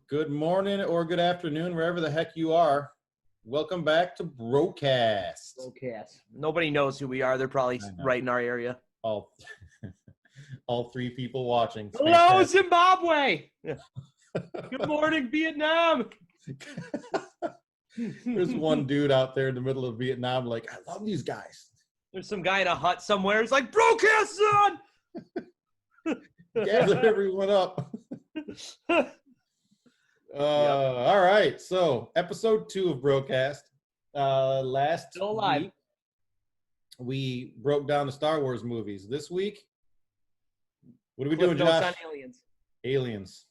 Good morning or good afternoon, wherever the heck you are. Welcome back to Brocast. Brocast. Nobody knows who we are. They're probably right in our area. All three people watching. Hello, fantastic. Zimbabwe. Good morning, Vietnam. There's one dude out there in the middle of Vietnam like, I love these guys. There's some guy in a hut somewhere. He's like, Brocast, son! Gather everyone up. All right, so episode 2 of Brocast. Last week, we broke down the Star Wars movies. This week, what are we doing, Josh? On Aliens.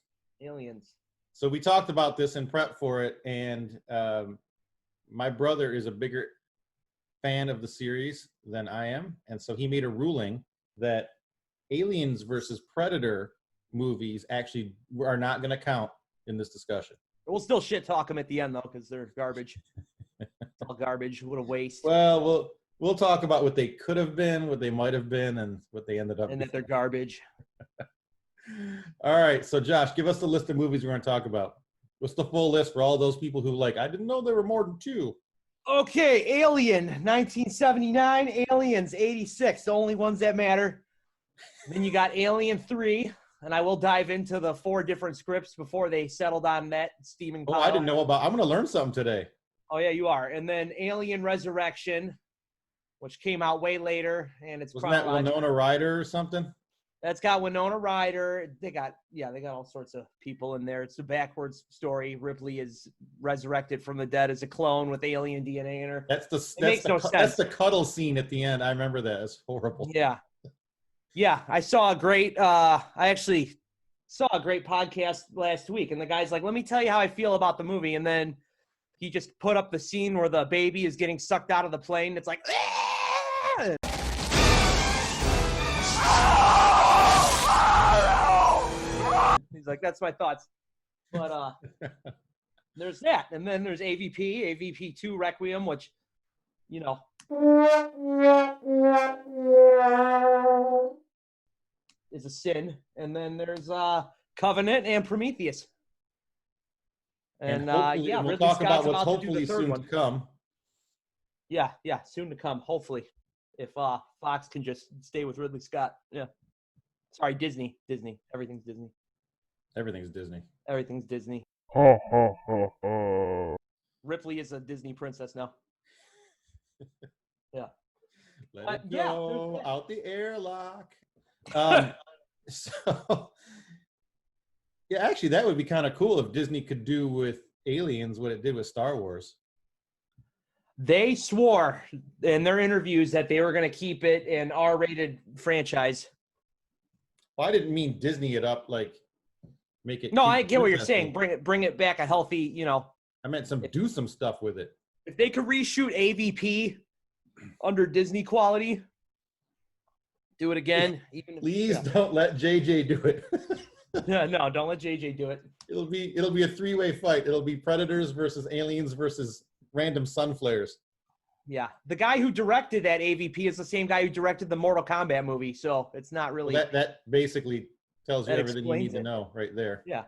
So we talked about this in prep for it, and my brother is a bigger fan of the series than I am, and so he made a ruling that Aliens versus Predator movies actually are not going to count in this discussion. We'll still shit talk them at the end, though, because they're garbage. It's all garbage. What a waste. Well, we'll talk about what they could have been, what they might have been, and what they ended up and that they're garbage. All right, so Josh, give us the list of movies we're going to talk about. What's the full list for all those people who I didn't know there were more than 2. Okay, Alien, 1979, Aliens, 86, the only ones that matter. Then you got Alien 3, and I will dive into the 4 different scripts before they settled on that steaming pile. Oh, I didn't know about. I'm going to learn something today. Oh, yeah, you are. And then Alien Resurrection, which came out way later, and it's wasn't that Winona Ryder or something? That's got Winona Ryder. They got all sorts of people in there. It's a backwards story. Ripley is resurrected from the dead as a clone with alien DNA in her. That's the cuddle scene at the end. I remember that. It's horrible. Yeah, I saw a great podcast last week, and the guy's like, let me tell you how I feel about the movie. And then he just put up the scene where the baby is getting sucked out of the plane. It's like, ah! He's like, that's my thoughts. But there's that. And then there's AVP 2 Requiem, which, is a sin. And then there's Covenant and Prometheus. And we'll talk about what's hopefully soon to come. Yeah, soon to come, hopefully. If Fox can just stay with Ridley Scott. Yeah. Sorry, Disney. Everything's Disney. Everything's Disney. Ripley is a Disney princess now. Yeah. Let it go out the airlock. So, yeah, actually, that would be kind of cool if Disney could do with Aliens what it did with Star Wars. They swore in their interviews that they were going to keep it an R-rated franchise. Well, I didn't mean Disney it up, make it. No, I get what you're saying. Bring it back a healthy, I meant do some stuff with it. If they could reshoot AVP under Disney quality, do it again. Please don't let JJ do it. No, don't let JJ do it. It'll be a 3-way fight. It'll be Predators versus Aliens versus random sunflares. Yeah, the guy who directed that AVP is the same guy who directed the Mortal Kombat movie, so it's not really. Well, that basically tells you everything you need to know right there. Yeah.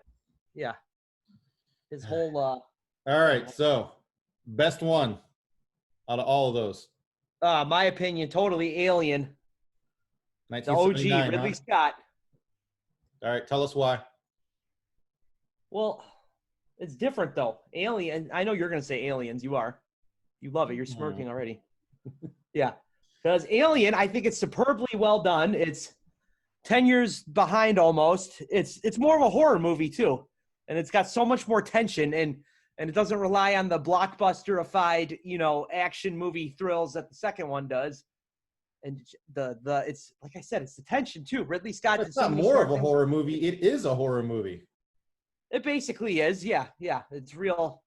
His whole. All right, so best one out of all of those. My opinion, totally Alien. The OG, Ridley Scott. All right, tell us why. Well, it's different though. Alien. I know you're going to say Aliens. You are. You love it. You're smirking already. Yeah. Because Alien, I think it's superbly well done. It's 10 years behind almost. It's more of a horror movie too. And it's got so much more tension and it doesn't rely on the blockbuster-ified, action movie thrills that the second one does. And it's like I said, it's the tension too. Ridley Scott. It's not more of a horror movie. It is a horror movie. It basically is. Yeah. It's real.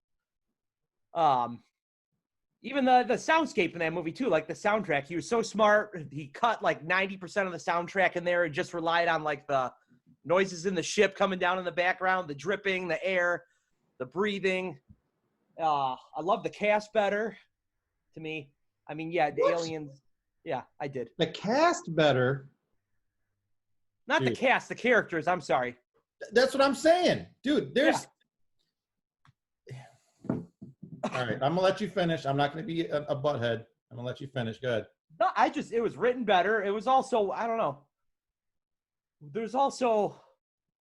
Even the soundscape in that movie too, like the soundtrack. He was so smart. He cut 90% of the soundtrack in there and just relied on the noises in the ship coming down in the background, the dripping, the air, the breathing. I love the cast better. To me, I mean, the Aliens. Yeah, I did. The cast better. Not the cast, the characters. I'm sorry. That's what I'm saying, dude. All right, I'm gonna let you finish. I'm not gonna be a butthead. I'm gonna let you finish. Go ahead. No, it was written better. It was also, I don't know. There's also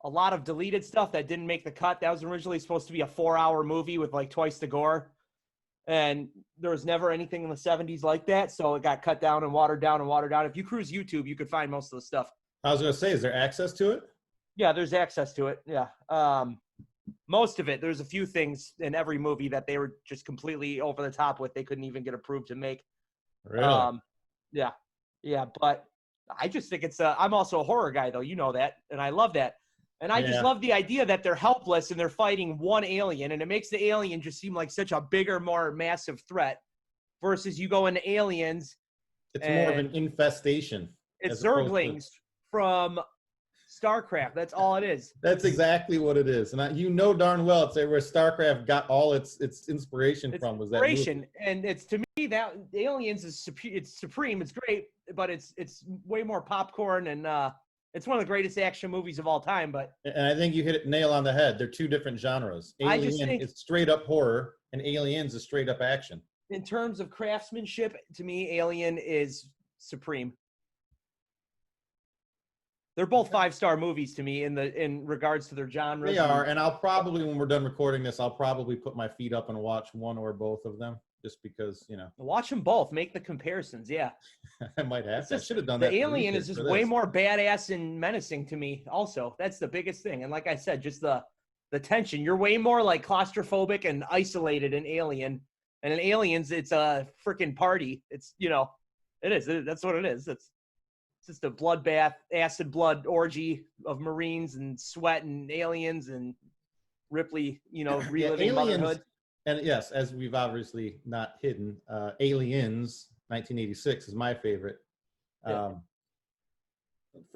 a lot of deleted stuff that didn't make the cut. That was originally supposed to be a 4-hour movie with like twice the gore. And there was never anything in the 70s like that. So it got cut down and watered down and watered down. If you cruise YouTube, you could find most of the stuff. I was gonna say, is there access to it? Yeah, there's access to it. Yeah. Most of it, there's a few things in every movie that they were just completely over the top with. They couldn't even get approved to make. Really? Yeah. But I just think I'm also a horror guy, though. You know that. And I love that. And I just love the idea that they're helpless and they're fighting one alien. And it makes the alien just seem like such a bigger, more massive threat versus you go into Aliens. It's more of an infestation. It's Zerglings from StarCraft. That's all it is. That's exactly what it is. And you know darn well it's where StarCraft got all its inspiration from was that movie. And it's, to me, that Aliens is it's supreme. It's great, but it's way more popcorn, and it's one of the greatest action movies of all time. And I think you hit it nail on the head. They're two different genres. Alien is straight up horror, and Aliens is straight up action. In terms of craftsmanship, to me, Alien is supreme. They're both 5-star movies to me in regards to their genres. They are, and I'll probably, when we're done recording this, I'll probably put my feet up and watch one or both of them, just because, Watch them both. Make the comparisons, yeah. I might have to. I should have done that. The Alien is just way more badass and menacing to me also. That's the biggest thing. And like I said, just the tension. You're way more like claustrophobic and isolated in Alien. And in Aliens, it's a freaking party. It's, it is. That's what it is. It's just a bloodbath, acid blood orgy of Marines and sweat and aliens and Ripley, reliving motherhood. And yes, as we've obviously not hidden, Aliens 1986 is my favorite. For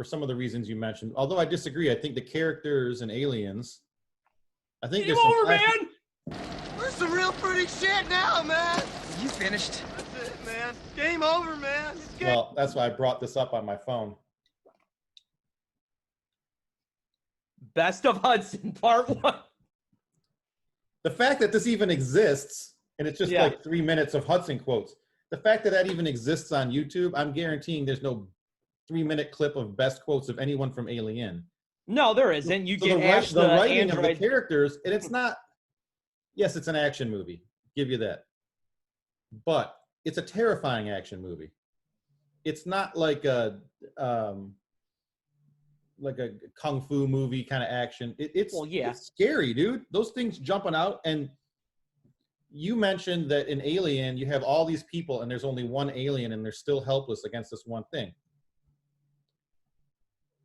some of the reasons you mentioned. Although I disagree, I think the characters in Aliens, I think Game over, man! We're some real pretty shit now, man! You finished? That's it, man. Game over, man. Well, that's why I brought this up on my phone. Best of Hudson, part 1. The fact that this even exists, and it's just like 3 minutes of Hudson quotes. The fact that even exists on YouTube, I'm guaranteeing there's no 3-minute clip of best quotes of anyone from Alien. No, there isn't. You so get Ash the writing of the characters, and it's not. Yes, it's an action movie. Give you that. But it's a terrifying action movie. It's not like a kung fu movie kind of action. It's scary, dude. Those things jumping out. And you mentioned that in Alien, you have all these people and there's only one alien and they're still helpless against this one thing.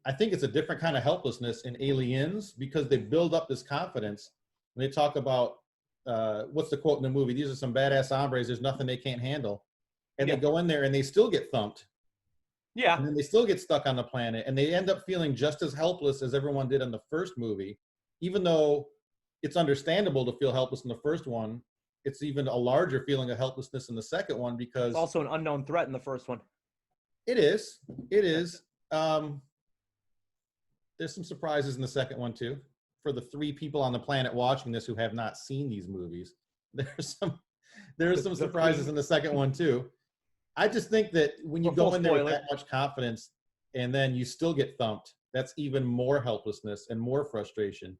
I think it's a different kind of helplessness in Aliens because they build up this confidence. When they talk about, what's the quote in the movie? These are some badass hombres. There's nothing they can't handle. And they go in there and they still get thumped. Yeah. And then they still get stuck on the planet. And they end up feeling just as helpless as everyone did in the first movie. Even though it's understandable to feel helpless in the first one, it's even a larger feeling of helplessness in the second one because... It's also an unknown threat in the first one. It is. It is. There's some surprises in the second one, too. For the 3 people on the planet watching this who have not seen these movies, there's some surprises in the second one too. I just think that when you go in there with that much confidence and then you still get thumped, that's even more helplessness and more frustration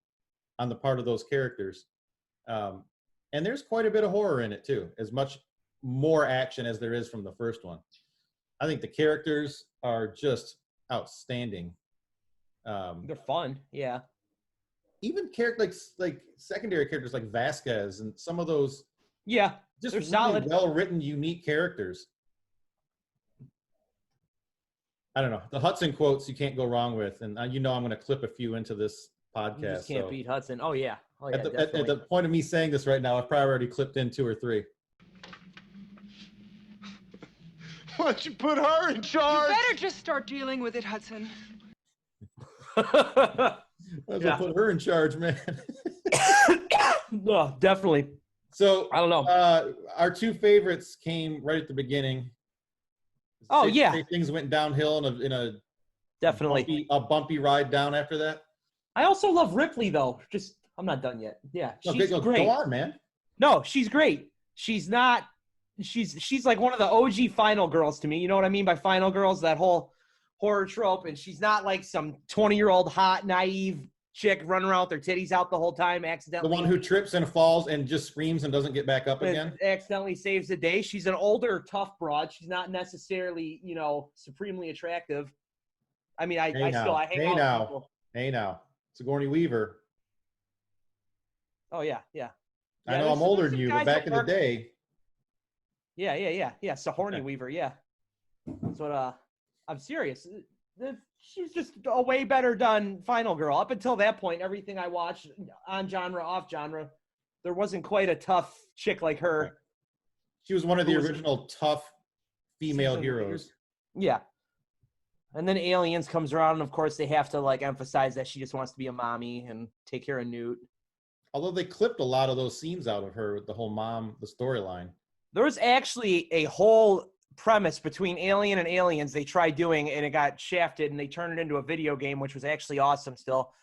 on the part of those characters. And there's quite a bit of horror in it too, as much more action as there is from the first one. I think the characters are just outstanding. They're fun, yeah. Even characters like secondary characters like Vasquez and some of those, just really solid, well-written, unique characters. I don't know. The Hudson quotes you can't go wrong with, and I'm going to clip a few into this podcast. You just can't beat Hudson. Oh yeah. At the point of me saying this right now, I've probably already clipped in 2 or 3. Why don't you put her in charge? You better just start dealing with it, Hudson. Might as well put her in charge, man. No, definitely. So I don't know. Our 2 favorites came right at the beginning. Things went downhill in a definitely bumpy ride down after that. I also love Ripley though. I'm not done yet. Yeah, she's great. Go on, man. No, she's great. she's not. She's like one of the OG final girls to me. You know what I mean by final girls? That whole horror trope. And she's not like some 20-year-old hot, naive chick running around with her titties out the whole time, The accidentally. one who trips and falls and just screams and doesn't get back up again. Accidentally saves the day. She's an older, tough broad. She's not necessarily, supremely attractive. I mean, I hang out with people. Hey now, Sigourney Weaver. Oh, yeah. I know I'm older than you, but back in the day. Yeah. Sigourney Weaver, yeah. That's what, I'm serious. She's just a way better done final girl. Up until that point, everything I watched on genre, off genre, there wasn't quite a tough chick like her. Right. She was one of the original tough female heroes. Yeah. And then Aliens comes around, and of course they have to like emphasize that she just wants to be a mommy and take care of Newt. Although they clipped a lot of those scenes out of her with the whole mom, the storyline. There was actually a whole premise between Alien and Aliens they tried doing, and it got shafted, and they turned it into a video game, which was actually awesome still.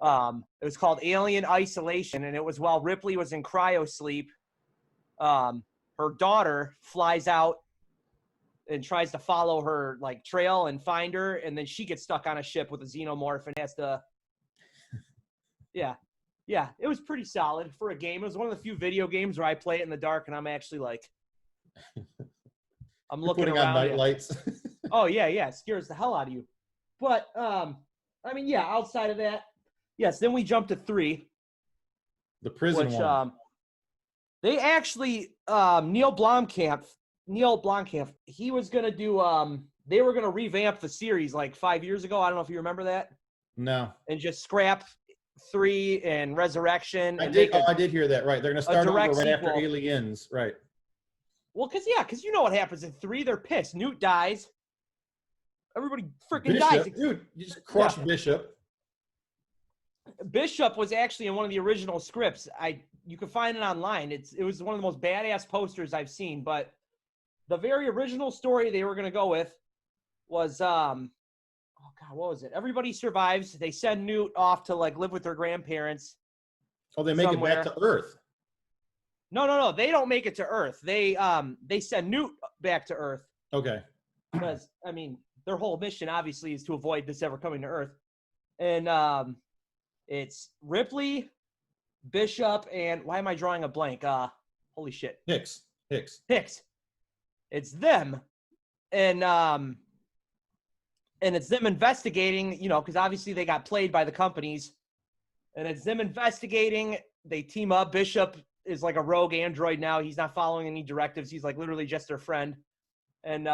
It was called Alien Isolation, and it was while Ripley was in cryo sleep. Her daughter flies out and tries to follow her like trail and find her, and then she gets stuck on a ship with a xenomorph and has to yeah, it was pretty solid for a game. It was one of the few video games where I play it in the dark and I'm actually like I'm looking putting around on night lights. Oh yeah, it scares the hell out of you. But I mean, yeah, outside of that, yes, then we jump to 3. The prison one. They actually Neil Blomkamp, he was gonna do they were gonna revamp the series like 5 years ago. I don't know if you remember that. No. And just scrap 3 and Resurrection. I did hear that. Right, they're gonna start over right after sequel. Aliens. Right. Well, because you know what happens in 3. They're pissed. Newt dies. Everybody freaking dies. Dude, you just crushed Bishop. Bishop was actually in one of the original scripts. You can find it online. It was one of the most badass posters I've seen. But the very original story they were going to go with was oh God, what was it? Everybody survives. They send Newt off to like live with their grandparents. Oh, they make somewhere. it back to Earth. No. They don't make it to Earth. They send Newt back to Earth. Okay. Because I mean, their whole mission obviously is to avoid this ever coming to Earth. And it's Ripley, Bishop, and why am I drawing a blank? Holy shit. Hicks. It's them. And it's them investigating, because obviously they got played by the companies. And it's them investigating. They team up. Bishop is like a rogue android now. He's not following any directives. He's like literally just their friend. And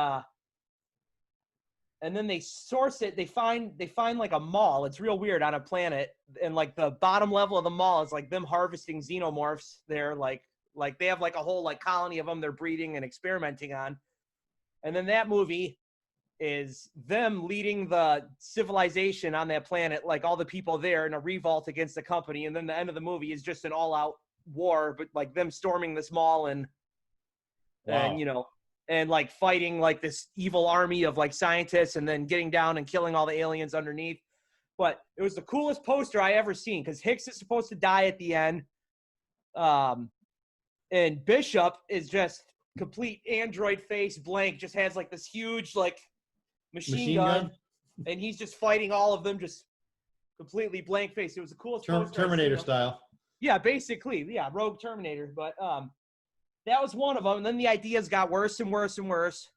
then they source it. They find like a mall. It's real weird on a planet. And like the bottom level of the mall is like them harvesting xenomorphs. They're like they have like a whole like colony of them they're breeding and experimenting on. And then that movie is them leading the civilization on that planet, like all the people there in a revolt against the company. And then the end of the movie is just an all-out war, but like them storming this mall and and like fighting like this evil army of like scientists and then getting down and killing all the aliens underneath. But it was the coolest poster I ever seen because Hicks is supposed to die at the end. And Bishop is just complete android face, blank, just has like this huge like machine gun, and he's just fighting all of them, just completely blank face. It was the coolest poster Terminator style. Yeah, basically, yeah, Rogue Terminator. But that was one of them, and then the ideas got worse and worse and worse.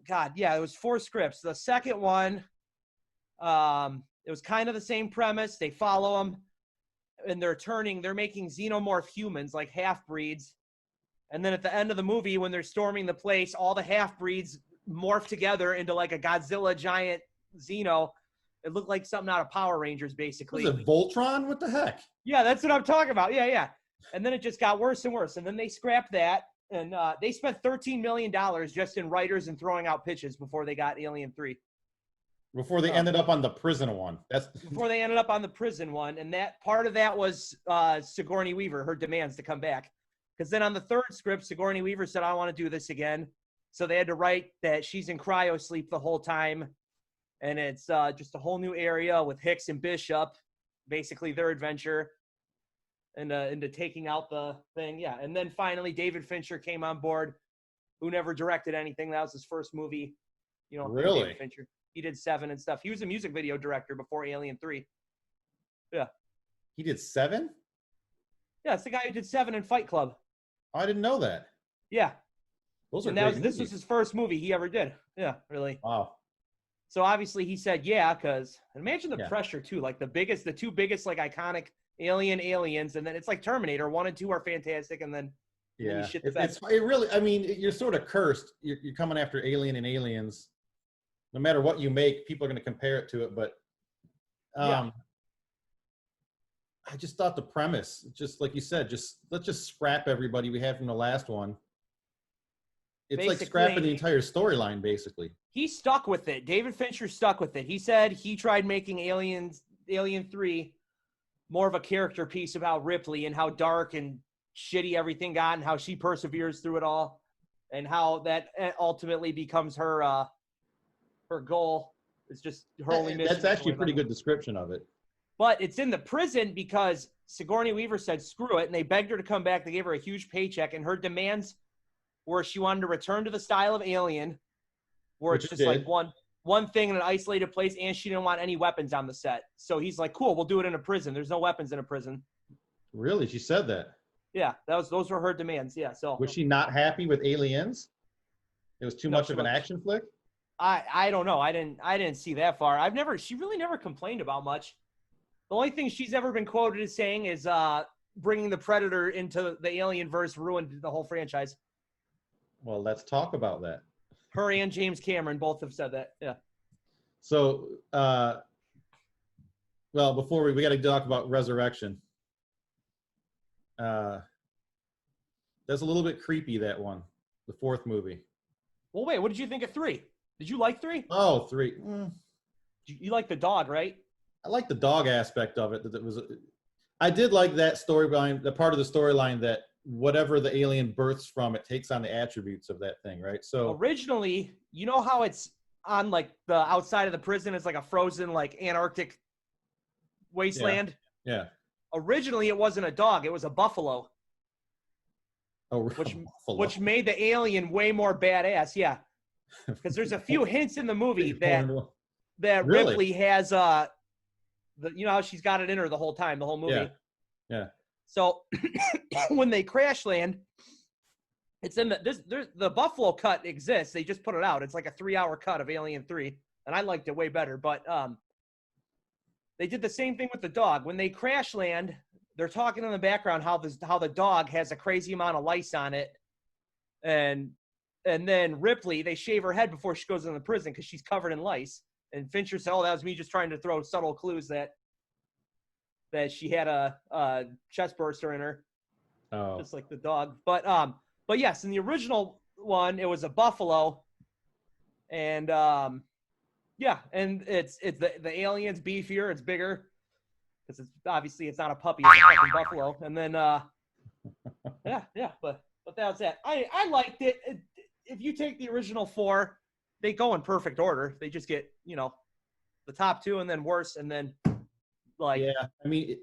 God, yeah, it was 4 scripts. The second one, it was kind of the same premise. They follow them, and they're making xenomorph humans, like half-breeds. And then at the end of the movie, when they're storming the place, all the half-breeds morph together into like a Godzilla giant Xeno. It looked like something out of Power Rangers, basically. Was it Voltron? What the heck? Yeah, that's what I'm talking about. Yeah. And then it just got worse and worse. And then they scrapped that, and they spent $13 million just in writers and throwing out pitches before they got Alien 3. Before they ended up on the prison one. Before they ended up on the prison one. And that part of that was Sigourney Weaver, her demands to come back. Because then on the third script, Sigourney Weaver said, I want to do this again. So they had to write that she's in cryo sleep the whole time. And it's just a whole new area with Hicks and Bishop, basically their adventure. into taking out the thing. Yeah. And then finally David Fincher came on board, who never directed anything. That was his first movie. You know, Really? David Fincher. He did 7 and stuff. He was a music video director before Alien 3. Yeah. He did 7? Yeah, it's the guy who did 7 and Fight Club. Oh, I didn't know that. Yeah. Those are And great this movies. was his first movie he ever did. Yeah, really. Wow. So obviously he said, yeah, because imagine the Yeah. pressure too. Like the two biggest like iconic aliens, and then it's like Terminator 1 and 2 are fantastic, and then Yeah, you shit the it bed. really. I mean, you're sort of cursed. You're coming after Alien and Aliens. No matter what you make, people are going to compare it to it. But Yeah. I just thought the premise, just like you said, let's just scrap everybody we had from the last one. It's like scrapping the entire storyline, basically. He stuck with it. David Fincher stuck with it. He said he tried making Alien 3 more of a character piece about Ripley and how dark and shitty everything got and how she perseveres through it all and how that ultimately becomes her goal. It's just her only mission. That's actually a pretty good description of it. But it's in the prison because Sigourney Weaver said, screw it. And they begged her to come back. They gave her a huge paycheck. And her demands were she wanted to return to the style of Alien, where it's just like one thing in an isolated place. And she didn't want any weapons on the set. So he's like, cool, we'll do it in a prison. There's no weapons in a prison. Really? She said that? Yeah, those were her demands. Yeah. So was she not happy with Aliens? It was too much of an action flick? I don't know. I didn't see that far. She really never complained about much. The only thing she's ever been quoted as saying is bringing the Predator into the Alien verse ruined the whole franchise. Well, let's talk about that. Her and James Cameron both have said that. Yeah. So, well, before we got to talk about Resurrection. That's a little bit creepy, that one, the 4th movie. Well, wait, what did you think of 3? Did you like 3? Oh, 3. You like the dog, right? I like the dog aspect of it. I did like that storyline, the part of the storyline that whatever the alien births from, it takes on the attributes of that thing, right? So originally, you know how it's on like the outside of the prison, it's like a frozen like Antarctic wasteland. Yeah. Originally, it wasn't a dog; it was a buffalo. Oh, which made the alien way more badass. Yeah, because there's a few hints in the movie that really? Ripley has you know how she's got it in her the whole time, the whole movie. Yeah. So when they crash land, it's in the Buffalo cut exists. They just put it out. It's like a 3-hour cut of Alien 3, and I liked it way better. But they did the same thing with the dog. When they crash land, they're talking in the background how the dog has a crazy amount of lice on it, and then Ripley, they shave her head before she goes into the prison because she's covered in lice. And Fincher said, "Oh, that was me just trying to throw subtle clues that she had a chest burster in her, just like the dog." But yes, in the original one, it was a buffalo, and yeah, and it's the alien's beefier, it's bigger because it's obviously it's not a puppy, it's a fucking buffalo. And then yeah, but that was that. I liked it. If you take the original 4. They go in perfect order. They just get, the top 2 and then worse. And then yeah, I mean,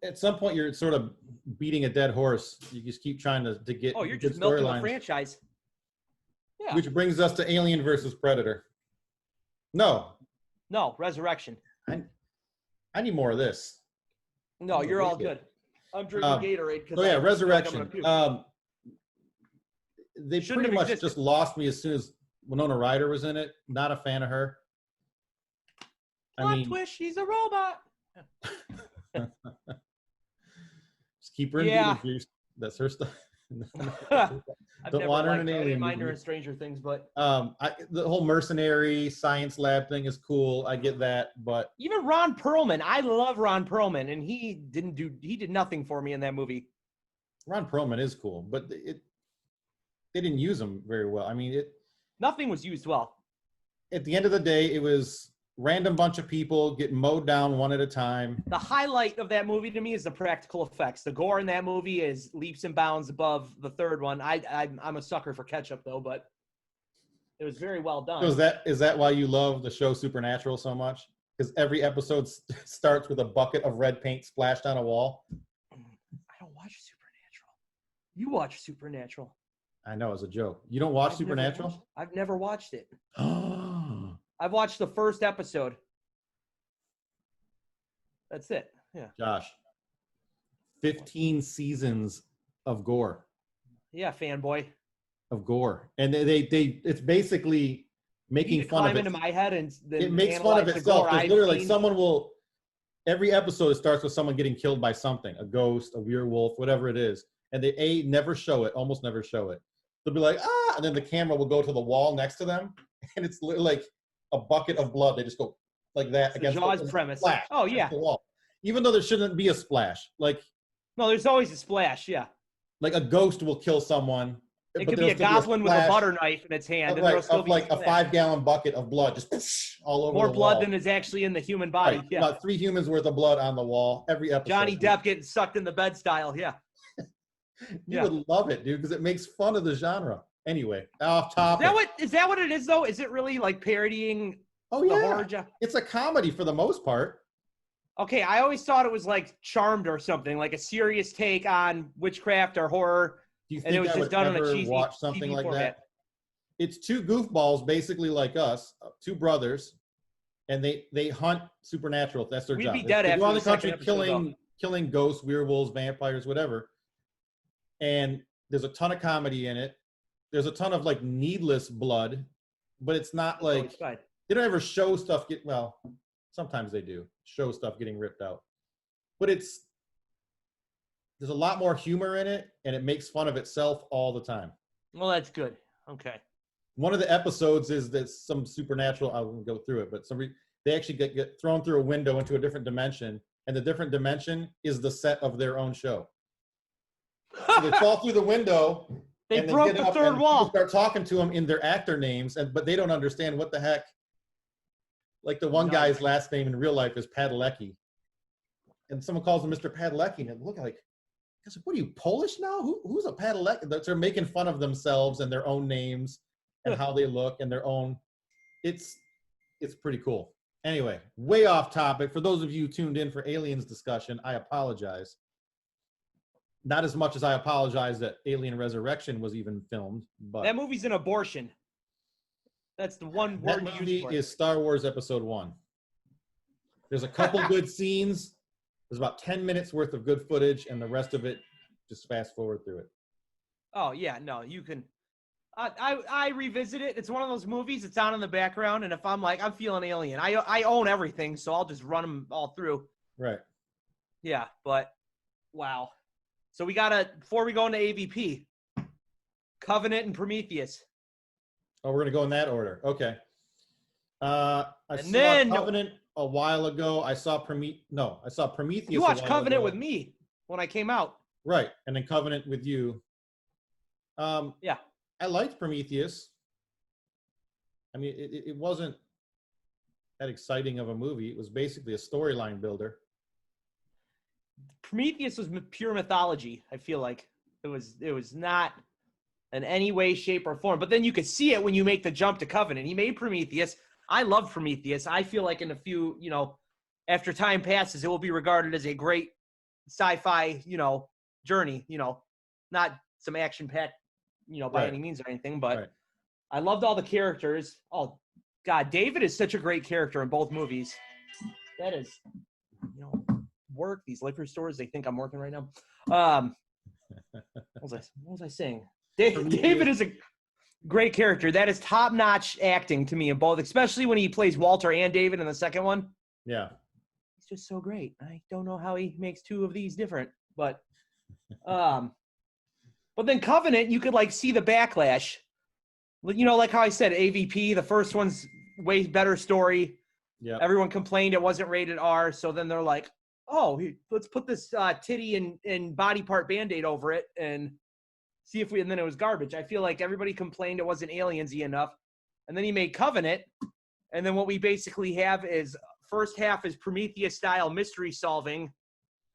at some point you're sort of beating a dead horse. You just keep trying to get. Oh, you're just milking the franchise. Yeah. Which brings us to Alien versus Predator. No, Resurrection. I need more of this. No, you're all good. I'm drinking Gatorade. Oh yeah, Resurrection. They Shouldn't pretty have much just lost me as soon as Winona Ryder was in it. Not a fan of her. Twist, she's a robot. Just keep her in Beetlejuice. That's her stuff. Don't want her in an alien. I didn't mind her in Stranger Things, but the whole mercenary science lab thing is cool. I get that, but even Ron Perlman, I love Ron Perlman, and he did nothing for me in that movie. Ron Perlman is cool, but they didn't use him very well. I mean, nothing was used well. At the end of the day, it was random bunch of people getting mowed down one at a time. The highlight of that movie to me is the practical effects. The gore in that movie is leaps and bounds above the third one. I'm a sucker for ketchup though, but it was very well done. So is that why you love the show Supernatural so much? Because every episode starts with a bucket of red paint splashed on a wall. You watch Supernatural. I know, it's a joke. You don't watch Supernatural? I've never watched it. Oh, I've watched the first episode. That's it. Yeah. Josh. 15 seasons of gore. Yeah, fanboy. Of gore. And they it's basically making You fun of climb it. into my head and then It makes fun of analyze the itself. gore There's I've literally seen. someone will every episode starts with someone getting killed by something, a ghost, a werewolf, whatever it is. And they never show it, almost never show it. They'll be like, ah, and then the camera will go to the wall next to them, and it's literally like a bucket of blood. They just go like that It's against the Jaws the premise. splash Oh, against yeah. the wall. Even though there shouldn't be a splash. No, there's always a splash, yeah. Like a ghost will kill someone. It but could be there'll a still goblin with a splash butter knife in its hand, and right, there'll still of be like a splash. 5-gallon bucket of blood just all over More the blood wall. than is actually in the human body. Right, Yeah. about 3 humans worth of blood on the wall every episode. Johnny Depp getting sucked in the bed style. Yeah. You would love it, dude, because it makes fun of the genre. Anyway, off topic. Is that what it is though? Is it really like parodying Oh the yeah, horror genre? it's a comedy for the most part. Okay, I always thought it was like Charmed or something, like a serious take on witchcraft or horror. Do you And it think was I just would done on a ever cheesy watch something TV like format. that? It's 2 goofballs, basically like us, 2 brothers, and they hunt supernatural. That's their We'd job. be dead They go after around the the country second episode, killing ghosts, werewolves, vampires, whatever. And there's a ton of comedy in it. There's a ton of like needless blood, but it's not Oh, like it's fine. they don't ever show stuff sometimes they do show stuff getting ripped out, but there's a lot more humor in it, and it makes fun of itself all the time. Well, that's good. Okay. One of the episodes is that some supernatural, I won't go through it, but they actually get thrown through a window into a different dimension, and the different dimension is the set of their own show. So they fall through the window. They and broke get the up third and wall. people start talking to them in their actor names, but they don't understand what the heck. Like the one guy's last name in real life is Padalecki, and someone calls him Mr. Padalecki, and look like, I was like, what are you, Polish now? Who's a Padalecki? They're making fun of themselves and their own names and how they look and their own. It's pretty cool. Anyway, way off topic. For those of you tuned in for Aliens discussion, I apologize. Not as much as I apologize that Alien Resurrection was even filmed, but That movie's an abortion. That's the one that word you movie use for it. is Star Wars Episode 1. There's a couple good scenes. There's about 10 minutes worth of good footage, and the rest of it, just fast forward through it. Oh yeah, no, you can. I revisit it. It's one of those movies. It's on in the background, and if I'm like I'm feeling Alien, I own everything, so I'll just run them all through. Right. Yeah, but wow. So we gotta before we go into AVP, Covenant and Prometheus. Oh, we're gonna go in that order. Okay. I And saw then- Covenant a while ago. I saw Prometheus. You watched a while Covenant ago. with me when I came out. Right, and then Covenant with you. Yeah. I liked Prometheus. I mean, it wasn't that exciting of a movie. It was basically a storyline builder. Prometheus was pure mythology. I feel like it was not in any way, shape, or form. But then you could see it when you make the jump to Covenant. He made Prometheus. I love Prometheus. I feel like in a few, after time passes, it will be regarded as a great sci-fi, journey. Not some action-packed, by Right. any means or anything. But Right. I loved all the characters. Oh God, David is such a great character in both movies. That is, work these liquor stores. They think I'm working right now. What was I saying? David is a great character. That is top-notch acting to me in both, especially when he plays Walter and David in the second one. Yeah. He's just so great. I don't know how he makes two of these different, but then Covenant, you could see the backlash. Like how I said, AVP, the first one's way better story. Yeah. Everyone complained it wasn't rated R, so then they're like, oh, let's put this titty and body part Band-Aid over it and see if and then it was garbage. I feel like everybody complained it wasn't aliens-y enough. And then he made Covenant, and then what we basically have is first half is Prometheus-style mystery solving,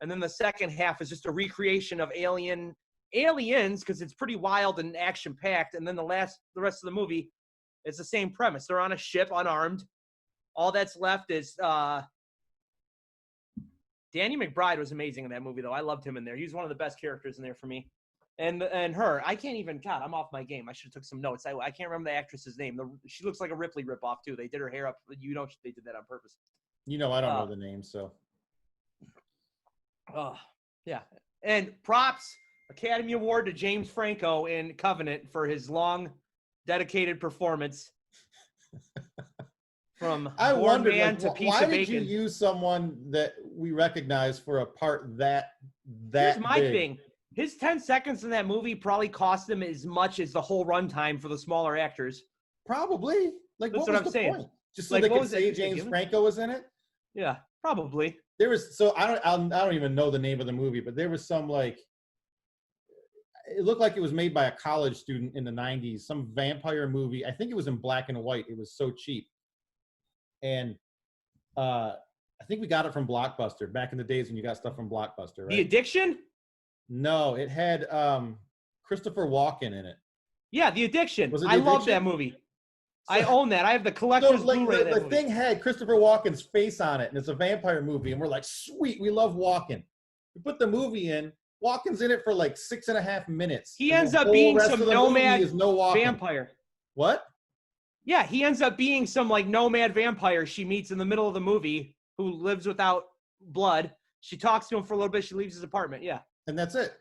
and then the second half is just a recreation of aliens, because it's pretty wild and action-packed, and then the rest of the movie, it's the same premise. They're on a ship, unarmed. All that's left is Danny McBride was amazing in that movie, though. I loved him in there. He was one of the best characters in there for me. And her, I can't even. God, I'm off my game. I should have took some notes. I can't remember the actress's name. She looks like a Ripley ripoff too. They did her hair up. You know, they did that on purpose. You know, I don't know the name, so. Yeah. And props, Academy Award to James Franco in Covenant for his long, dedicated performance. From I Born wondered, Man like, to Piece why of did you Bacon. use someone that we recognize for a part that Here's my big? thing. His 10 seconds in that movie probably cost him as much as the whole runtime for the smaller actors. Probably. Like, That's what was I'm the saying. point? Just so Like, they what could was say it? James Franco was in it? Yeah, probably. There was, so I don't even know the name of the movie, but there was some, like, it looked like it was made by a college student in the 90s, some vampire movie. I think it was in black and white. It was so cheap. And I think we got it from Blockbuster back in the days when you got stuff from Blockbuster, right? The Addiction? No, it had Christopher Walken in it. Yeah, The Addiction. Was it The I love Addiction? that movie. I own that. I have the collector's So, like, Blu-ray of that the movie. thing had Christopher Walken's face on it, and it's a vampire movie, and we're like, sweet, we love Walken. We put the movie in. Walken's in it for like 6.5 minutes. He and ends the up whole being rest some of the movie nomad is no Walken. vampire. What? Yeah, he ends up being some like nomad vampire she meets in the middle of the movie who lives without blood. She talks to him for a little bit. She leaves his apartment. Yeah. And that's it.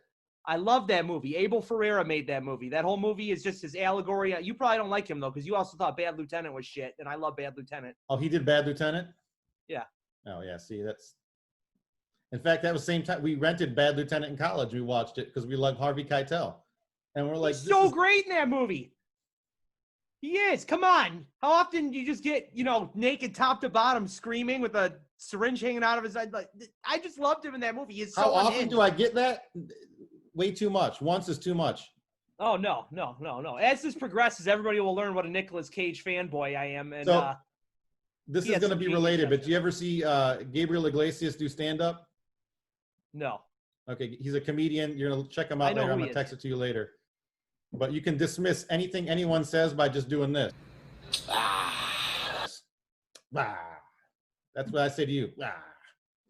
I love that movie. Abel Ferreira made that movie. That whole movie is just his allegory. You probably don't like him, though, because you also thought Bad Lieutenant was shit, and I love Bad Lieutenant. Oh, he did Bad Lieutenant? Yeah. Oh, yeah. See, that's... In fact, that was the same time we rented Bad Lieutenant in college. We watched it because we loved Harvey Keitel. And we're like... He's so great in that movie. He is. Come on. How often do you just get, naked top to bottom screaming with a syringe hanging out of his head? Like, I just loved him in that movie. He's so How often unhinged. do I get that? Way too much. Once is too much. Oh, no. As this progresses, everybody will learn what a Nicolas Cage fanboy I am. And So, this he is has going to some be genius related, but stuff. do you ever see Gabriel Iglesias do stand-up? No. Okay, he's a comedian. You're going to check him I out know later. I'm who going he to text it to you later. But you can dismiss anything anyone says by just doing this. That's what I say to you.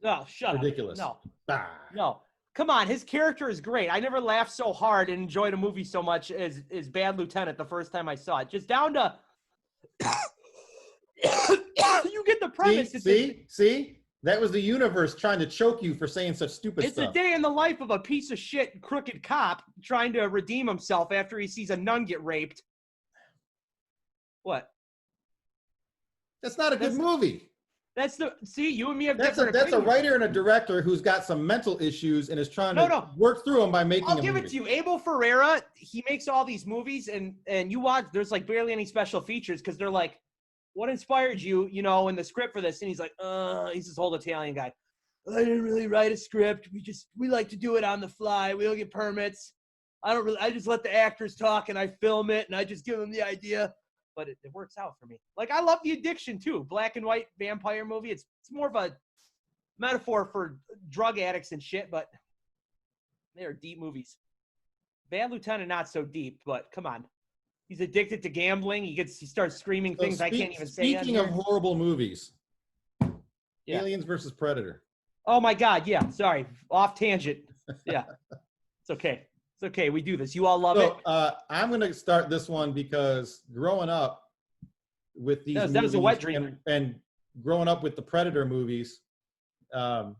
No, shut Ridiculous. up. No. Come on, his character is great. I never laughed so hard and enjoyed a movie so much as Bad Lieutenant the first time I saw it. Just down to you get the premise. See? That was the universe trying to choke you for saying such stupid It's stuff. a day in the life of a piece of shit crooked cop trying to redeem himself after he sees a nun get raped. What? That's not a good movie. You and me have That's different a opinions. writer and a director who's got some mental issues and is trying to work through them by making I'll a give movie. it to you. Abel Ferreira, he makes all these movies and you watch, there's like barely any special features because they're like, what inspired you, in the script for this? And he's like, he's this old Italian guy. I didn't really write a script. We like to do it on the fly. We don't get permits. I just let the actors talk and I film it and I just give them the idea. But it works out for me. Like, I love The Addiction, too. Black and white vampire movie. It's more of a metaphor for drug addicts and shit, but they're deep movies. Bad Lieutenant, not so deep, but come on. He's addicted to gambling. He starts screaming things I can't even say. Speaking of horrible movies, Yeah. Aliens versus Predator. Oh, my God. Yeah. Sorry. Off tangent. Yeah. It's okay. It's okay. We do this. You all love it. I'm going to start this one because growing up with these that was a wet dream. and growing up with the Predator movies, they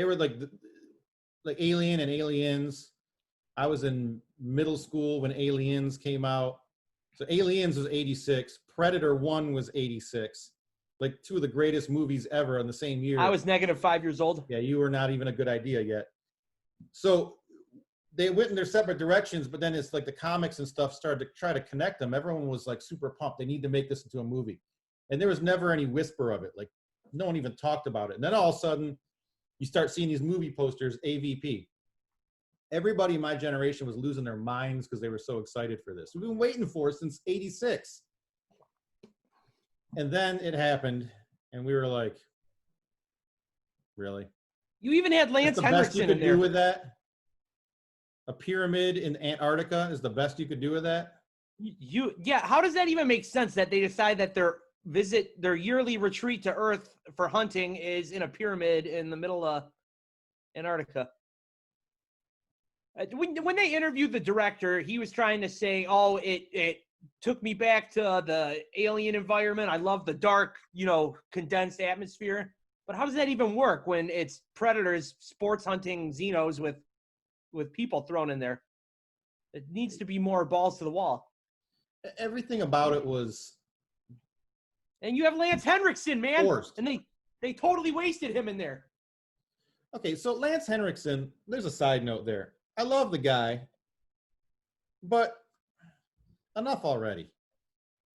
were like Alien and Aliens. I was in middle school when Aliens came out. So Aliens was 86. Predator 1 was 86. Like two of the greatest movies ever in the same year. I was -5 years old. Yeah, you were not even a good idea yet. So they went in their separate directions, but then it's like the comics and stuff started to try to connect them. Everyone was like super pumped. They need to make this into a movie. And there was never any whisper of it. Like no one even talked about it. And then all of a sudden you start seeing these movie posters, AVP. Everybody in my generation was losing their minds because they were so excited for this. We've been waiting for it since 86. And then it happened and we were like, really? You even had Lance That's the best you Henriksen could in there. do with that? A pyramid in Antarctica is the best you could do with that? Yeah, how does that even make sense that they decide that their yearly retreat to Earth for hunting is in a pyramid in the middle of Antarctica? When they interviewed the director, he was trying to say, "Oh, it took me back to the alien environment. I love the dark, condensed atmosphere." But how does that even work when it's predators sports hunting xenos with people thrown in there? It needs to be more balls to the wall. Everything about it was And you have Lance Henriksen, man, forced. and they totally wasted him in there. Okay, so Lance Henriksen, there's a side note there. I love the guy, but enough already.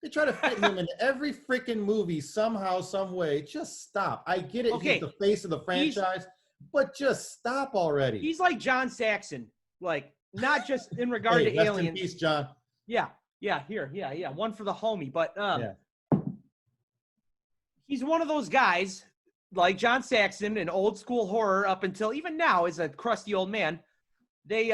They try to fit him into every freaking movie somehow, some way. Just stop. I get it. Okay, He's the face of the franchise, but just stop already. He's like John Saxon, like not just in regard Hey, to rest aliens. in peace, John. Yeah. One for the homie, but Yeah. he's one of those guys like John Saxon, an old school horror up until even now is a crusty old man. They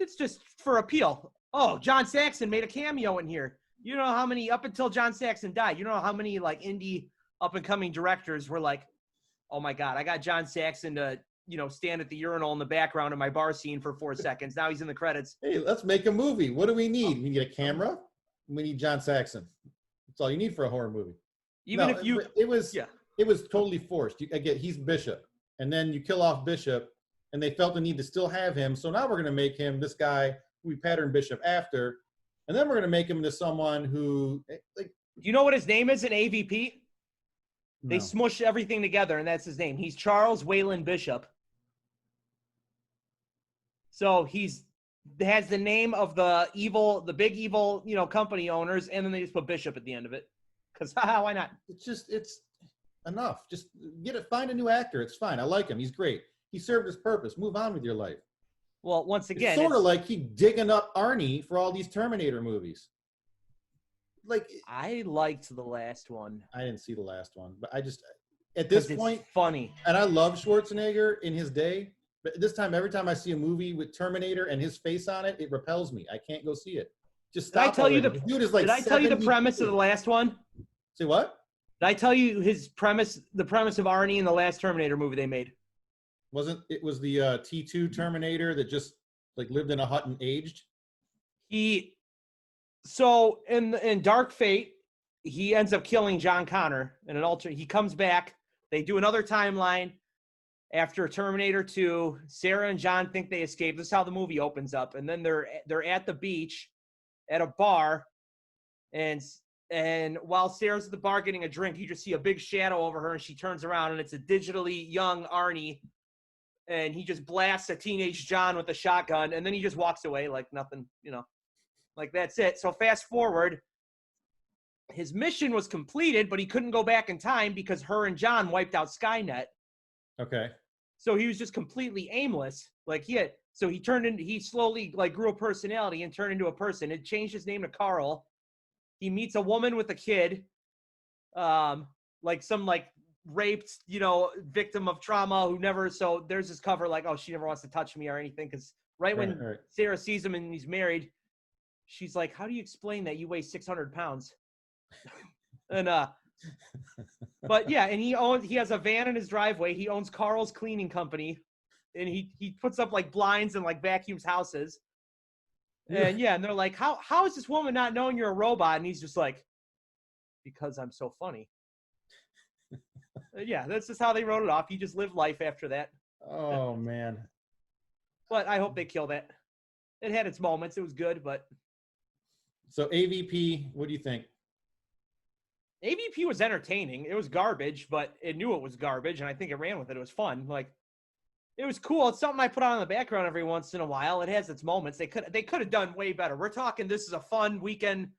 it's just for appeal. Oh, John Saxon made a cameo in here. You know how many up until John Saxon died? You know how many like indie up and coming directors were like, "Oh my God, I got John Saxon to stand at the urinal in the background of my bar scene for 4 seconds. Now he's in the credits." Hey, let's make a movie. What do we need? We need a camera. We need John Saxon. That's all you need for a horror movie. Even No, if you, it was yeah. It was totally forced. Again, he's Bishop, and then you kill off Bishop, and they felt the need to still have him. So now we're going to make him this guy who we pattern Bishop after, and then we're going to make him into someone who, like, you know what his name is in AVP? They no. smush everything together, and that's his name. He's Charles Wayland Bishop. So has the name of the big evil, company owners, and then they just put Bishop at the end of it. Because why not? It's enough. Just find a new actor. It's fine. I like him. He's great. He served his purpose. Move on with your life. Well, once again, it's sort of like he digging up Arnie for all these Terminator movies. Like, I liked the last one. I didn't see the last one, but I just at this point it's funny. And I love Schwarzenegger in his day, but this time every time I see a movie with Terminator and his face on it, it repels me. I can't go see it. Just stop. Did I tell you like did I tell you the 70 premise of the last one? Say what? Did I tell you the premise of Arnie in the last Terminator movie they made? It was the T2 Terminator that just like lived in a hut and aged? So in Dark Fate, he ends up killing John Connor in an alternate. He comes back. They do another timeline after Terminator 2. Sarah and John think they escaped. This is how the movie opens up. And then they're at the beach at a bar, and while Sarah's at the bar getting a drink, you just see a big shadow over her, and she turns around, and it's a digitally young Arnie, and he just blasts a teenage John with a shotgun, and then he just walks away like nothing, like that's it. So fast forward, his mission was completed, but he couldn't go back in time because her and John wiped out Skynet. Okay. So he was just completely aimless. Like he slowly like grew a personality and turned into a person. It changed his name to Carl. He meets a woman with a kid, like some like raped, victim of trauma who never. So there's this cover like, oh, she never wants to touch me or anything. Because when Sarah sees him and he's married, she's like, how do you explain that you weigh 600 pounds? And but yeah, and he has a van in his driveway. He owns Carl's Cleaning Company, and he puts up like blinds and like vacuums houses. And yeah, and they're like, how is this woman not knowing you're a robot? And he's just like, because I'm so funny. Yeah, that's just how they wrote it off. He just lived life after that. Oh man. But I hope they kill that. It had its moments. It was good, but. So AVP, what do you think? AVP was entertaining. It was garbage, but it knew it was garbage, and I think it ran with it. It was fun. Like, it was cool. It's something I put on in the background every once in a while. It has its moments. They could have done way better. We're talking this is a fun weekend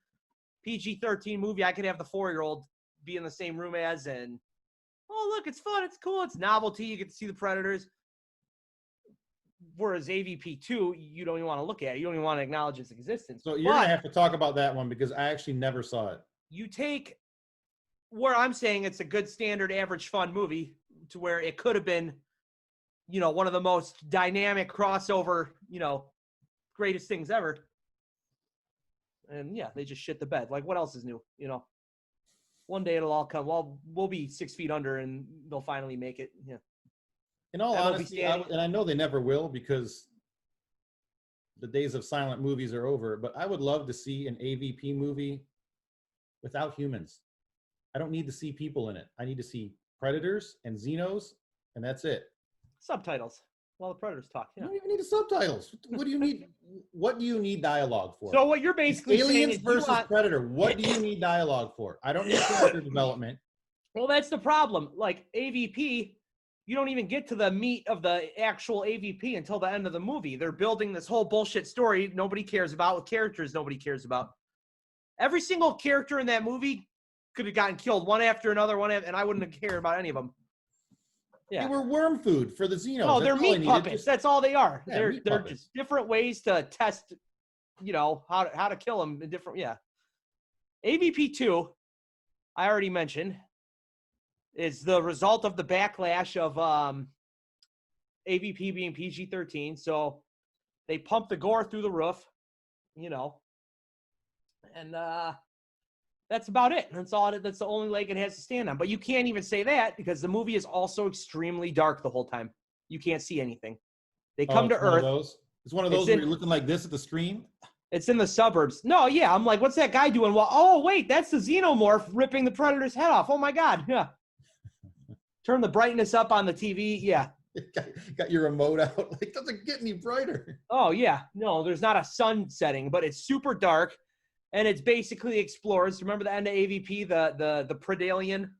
PG-13 movie. I could have the 4-year-old be in the same room as, and oh look, it's fun. It's cool. It's novelty. You get to see the predators. Whereas AVP 2, you don't even want to look at it. You don't even want to acknowledge its existence. So you're gonna have to talk about that one because I actually never saw it. You take where I'm saying it's a good standard average fun movie to where it could have been, one of the most dynamic crossover, greatest things ever. And yeah, they just shit the bed. Like what else is new? One day it'll all come. Well, we'll be 6 feet under and they'll finally make it. Yeah. In all That movie honesty, standing- and I know they never will because the days of silent movies are over, but I would love to see an AVP movie without humans. I don't need to see people in it. I need to see predators and xenos, and that's it. Subtitles while the predators talk. You Yeah. don't even need the subtitles. What do you need? What do you need dialogue for? So what you're basically saying Aliens is you versus want- Predator. What do you need dialogue for? I don't need character development. Well, that's the problem. Like AVP, you don't even get to the meat of the actual AVP until the end of the movie. They're building this whole bullshit story nobody cares about with characters nobody cares about. Every single character in that movie could have gotten killed one after another, and I wouldn't have cared about any of them. Yeah. They were worm food for the xenos. No, they're That's all I meat needed. puppets. Just- That's all they are. Yeah, they're meat they're puppets. just different ways to test, how to kill them in different. Yeah. AVP 2, I already mentioned, is the result of the backlash of AVP being PG-13. So they pump the gore through the roof, and that's about it. That's all. That's the only leg it has to stand on. But you can't even say that because the movie is also extremely dark the whole time. You can't see anything. They come to it's one of Earth. those? It's one of those It's where in- you're looking like this at the screen. It's in the suburbs. No, yeah. I'm like, what's that guy doing? Well, oh, wait, that's the xenomorph ripping the predator's head off. Oh, my God. Yeah. Turn the brightness up on the TV. Yeah. Got your remote out. Like, doesn't get any brighter. Oh, yeah. No, there's not a sun setting, but it's super dark. And it's basically explores. Remember the end of AVP, the Predalien?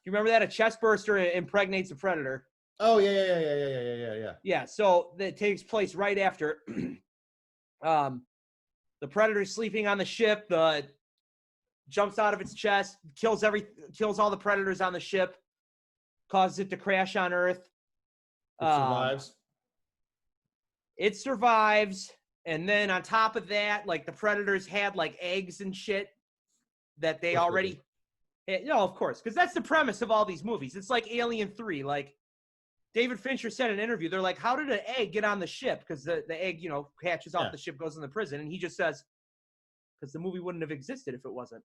You remember that? A chest burster impregnates a predator. Oh yeah. Yeah, so that takes place right after the predator's sleeping on the ship. The jumps out of its chest, kills all the predators on the ship, causes it to crash on Earth. It survives. It survives, and then on top of that, like the predators had like eggs and shit that they Of course already. No, of course, because that's the premise of all these movies. It's like Alien 3, like. David Fincher said in an interview, they're like, how did an egg get on the ship? Because the egg, hatches off the ship, goes in the prison. And he just says, because the movie wouldn't have existed if it wasn't.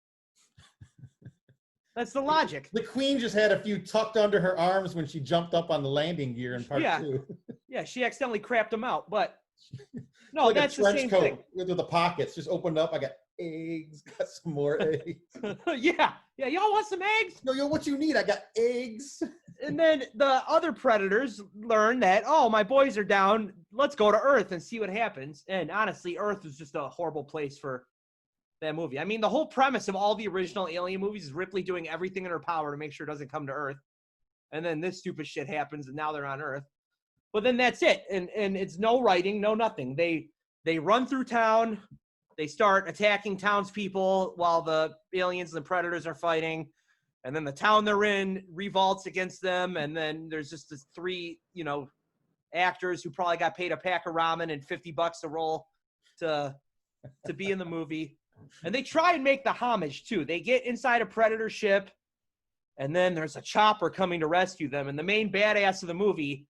That's the logic. The Queen just had a few tucked under her arms when she jumped up on the landing gear in part 2. Yeah, she accidentally crapped them out. But no, Like that's a the trench same coat thing. with the pockets just opened up. I got eggs. Got some more eggs. Yeah. Y'all want some eggs? No, what you need? I got eggs. And then the other predators learn that, oh, my boys are down. Let's go to Earth and see what happens. And honestly, Earth is just a horrible place for that movie. I mean, the whole premise of all the original Alien movies is Ripley doing everything in her power to make sure it doesn't come to Earth. And then this stupid shit happens, and now they're on Earth. But then that's it. And it's no writing, no nothing. They run through town. They start attacking townspeople while the aliens and the predators are fighting. And then the town they're in revolts against them. And then there's just this 3, actors who probably got paid a pack of ramen and $50 a roll to be in the movie. And they try and make the homage too. They get inside a predator ship, and then there's a chopper coming to rescue them. And the main badass of the movie,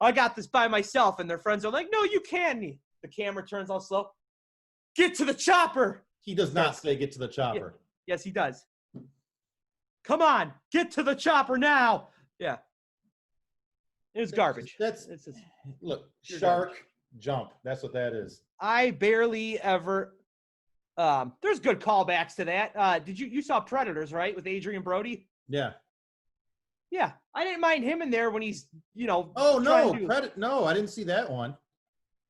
I got this by myself. And their friends are like, no, you can't. The camera turns all slow. Get to the chopper. He does not say get to the chopper. Yes, he does. Come on, get to the chopper now. Yeah. It was garbage. Look, Pure shark garbage. jump. That's what that is. I barely ever. There's good callbacks to that. You saw Predators, right, with Adrian Brody? Yeah. Yeah, I didn't mind him in there when he's, Oh no, trying to- no, I didn't see that one.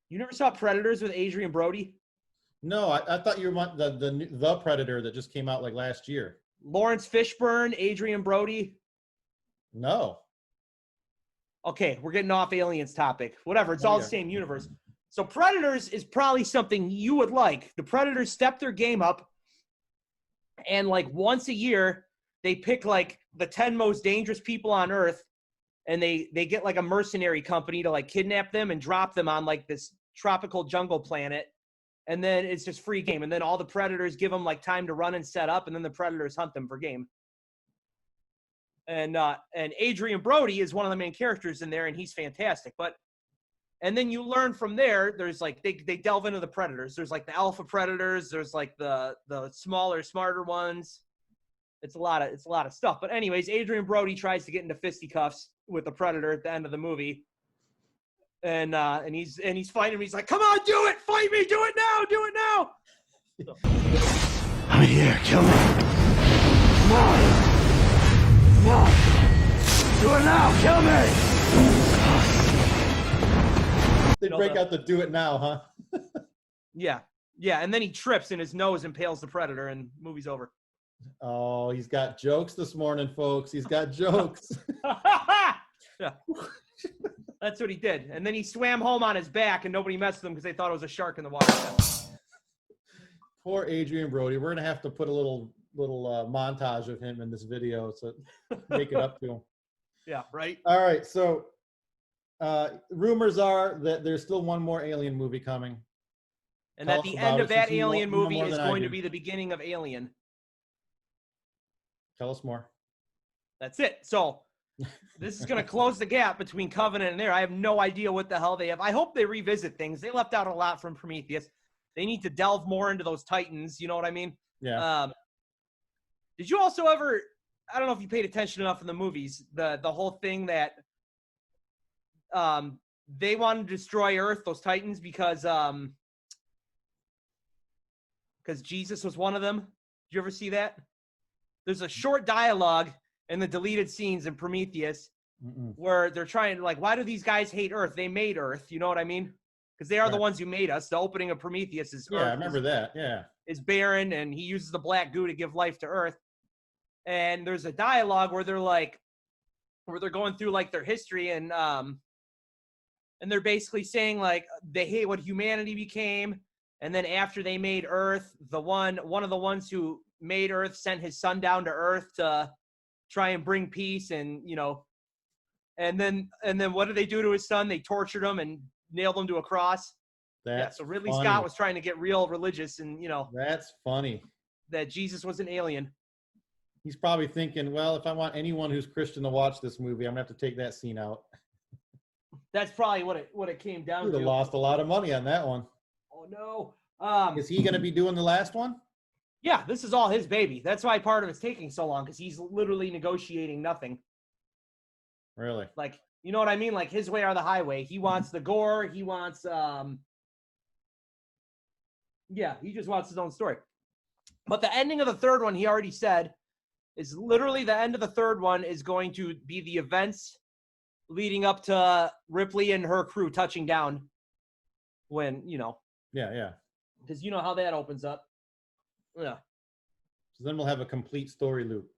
You never saw Predators with Adrian Brody? No, I thought you were the Predator that just came out like last year. Lawrence Fishburne, Adrian Brody. No. Okay, we're getting off aliens topic. Whatever, it's all the same universe. So Predators is probably something you would like. The Predators step their game up, and like once a year, they pick like the 10 most dangerous people on Earth, and they get like a mercenary company to like kidnap them and drop them on like this tropical jungle planet. And then it's just free game. And then all the predators give them like time to run and set up, and then the predators hunt them for game. And Adrian Brody is one of the main characters in there, and he's fantastic. And then you learn from there, there's like, they delve into the predators. There's like the alpha predators. There's like the smaller, smarter ones. It's a lot of stuff. But anyways, Adrian Brody tries to get into fisticuffs with the Predator at the end of the movie. And he's fighting him. He's like, "Come on, do it! Fight me! Do it now! Do it now!" So. I'm here. Kill me. Come on. Come on. Do it now. Kill me. They break out the "do it now," huh? Yeah. And then he trips and his nose impales the Predator, and movie's over. Oh, he's got jokes this morning, folks. He's got jokes. Yeah. That's what he did. And then he swam home on his back, and nobody messed with him because they thought it was a shark in the water. Poor Adrian Brody. We're gonna have to put a little montage of him in this video to make it up to him. Yeah, right. All right. So, rumors are that there's still one more Alien movie coming. And Tell at us the about end it, of that since you know Alien movie more is than I going do. to be the beginning of Alien. Tell us more. That's it. So this is going to close the gap between Covenant and there. I have no idea what the hell they have. I hope they revisit things. They left out a lot from Prometheus. They need to delve more into those Titans. You know what I mean? Yeah. Did you also ever, I don't know if you paid attention enough in the movies, the whole thing that they wanted to destroy Earth, those Titans, because Jesus was one of them. Did you ever see that? There's a short dialogue in the deleted scenes in Prometheus where they're trying to, like, why do these guys hate Earth? They made Earth. You know what I mean? Because they are the ones who made us. The opening of Prometheus is Yeah, Earth I remember that. Yeah. is barren, and he uses the black goo to give life to Earth. And there's a dialogue where they're going through like their history, and they're basically saying like they hate what humanity became. And then after they made Earth, one of the ones who made Earth sent his son down to Earth to try and bring peace, and and then what did they do to his son? They tortured him and nailed him to a cross. So Ridley funny. Scott was trying to get real religious, and That's funny. that Jesus was an alien. He's probably thinking, well, if I want anyone who's Christian to watch this movie, I'm gonna have to take that scene out. That's probably what it came down Would to. have lost a lot of money on that one. Oh no. Is he gonna be doing the last one? Yeah, this is all his baby. That's why part of it's taking so long, because he's literally negotiating nothing. Really? Like, you know what I mean? Like his way or the highway. He wants the gore. He wants he just wants his own story. But the ending of the third one, he already said, is literally the end of the third one is going to be the events leading up to Ripley and her crew touching down when, Yeah. because you know how that opens up. Yeah. So then we'll have a complete story loop.